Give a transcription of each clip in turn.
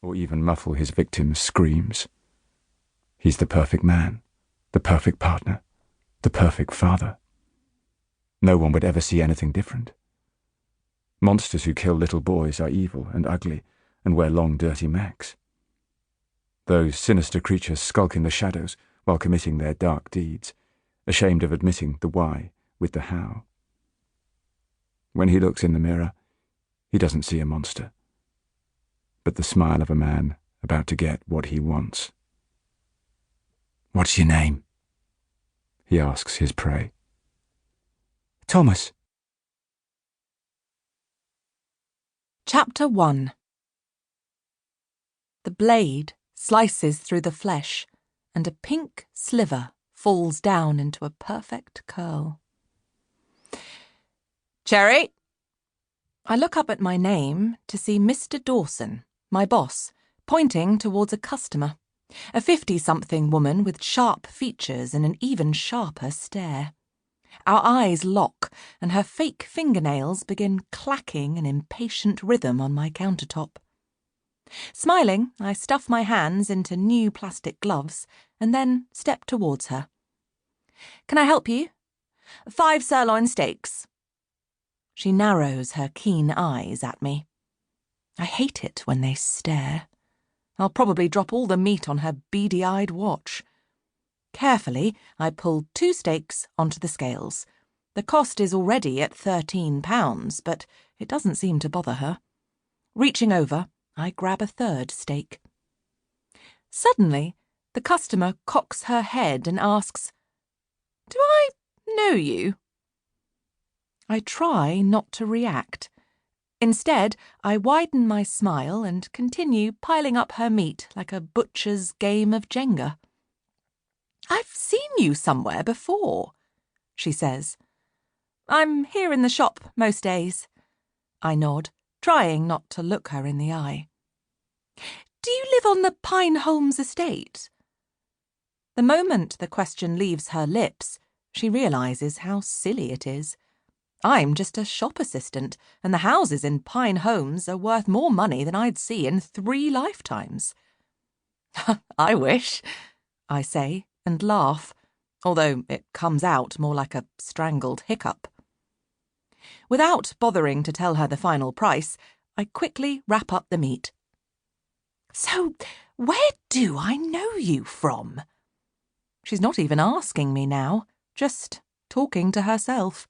or even muffle his victim's screams. He's the perfect man, the perfect partner, the perfect father. No one would ever see anything different. Monsters who kill little boys are evil and ugly and wear long, dirty macks. Those sinister creatures skulk in the shadows while committing their dark deeds, ashamed of admitting the why with the how. When he looks in the mirror, he doesn't see a monster, but the smile of a man about to get what he wants. "What's your name?" he asks his prey. "Thomas." Chapter 1. The blade slices through the flesh, and a pink sliver falls down into a perfect curl. "Cherrie!" I look up at my name to see Mr. Dawson, my boss, pointing towards a customer, a 50-something woman with sharp features and an even sharper stare. Our eyes lock, and her fake fingernails begin clacking an impatient rhythm on my countertop. Smiling, I stuff my hands into new plastic gloves and then step towards her. "Can I help you?" "5 sirloin steaks." She narrows her keen eyes at me. I hate it when they stare. I'll probably drop all the meat on her beady-eyed watch. Carefully, I pull 2 steaks onto the scales. The cost is already at £13, but it doesn't seem to bother her. Reaching over, I grab a 3rd steak. Suddenly, the customer cocks her head and asks, "Do I know you?" I try not to react. Instead, I widen my smile and continue piling up her meat like a butcher's game of Jenga. "I've seen you somewhere before," she says. "I'm here in the shop most days." I nod, trying not to look her in the eye. "Do you live on the Pine Holmes estate?" The moment the question leaves her lips, she realises how silly it is. I'm just a shop assistant, and the houses in Pine Holmes are worth more money than I'd see in 3 lifetimes. "I wish," I say, and laugh, although it comes out more like a strangled hiccup. Without bothering to tell her the final price, I quickly wrap up the meat. "So, where do I know you from?" She's not even asking me now, just talking to herself.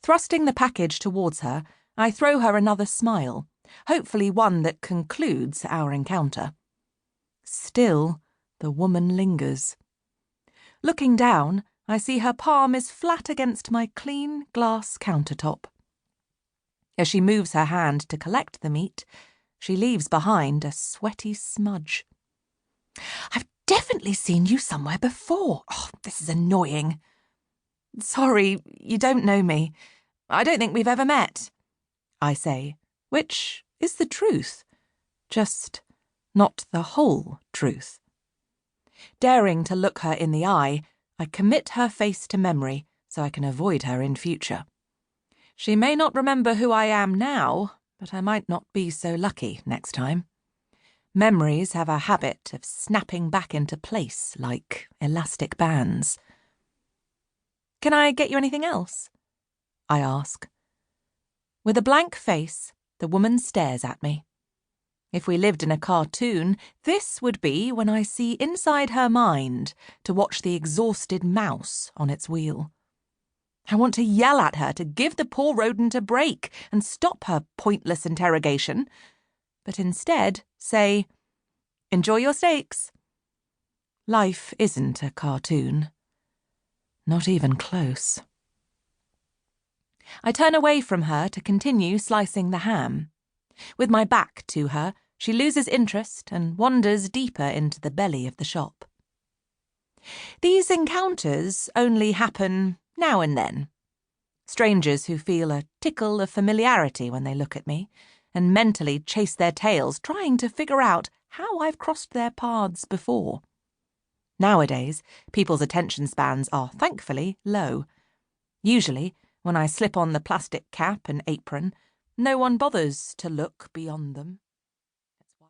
Thrusting the package towards her, I throw her another smile, hopefully one that concludes our encounter. Still, the woman lingers. Looking down, I see her palm is flat against my clean glass countertop. As she moves her hand to collect the meat, she leaves behind a sweaty smudge. "I've definitely seen you somewhere before. Oh, this is annoying." "Sorry, you don't know me. I don't think we've ever met," I say, which is the truth, just not the whole truth. Daring to look her in the eye, I commit her face to memory so I can avoid her in future. She may not remember who I am now, but I might not be so lucky next time. Memories have a habit of snapping back into place like elastic bands. "Can I get you anything else?" I ask. With a blank face, the woman stares at me. If we lived in a cartoon, this would be when I see inside her mind to watch the exhausted mouse on its wheel. I want to yell at her to give the poor rodent a break and stop her pointless interrogation, but instead say, "Enjoy your steaks." Life isn't a cartoon. Not even close. I turn away from her to continue slicing the ham. With my back to her, she loses interest and wanders deeper into the belly of the shop. These encounters only happen now and then. Strangers who feel a tickle of familiarity when they look at me, and mentally chase their tails trying to figure out how I've crossed their paths before. Nowadays, people's attention spans are thankfully low. Usually, when I slip on the plastic cap and apron, no one bothers to look beyond them.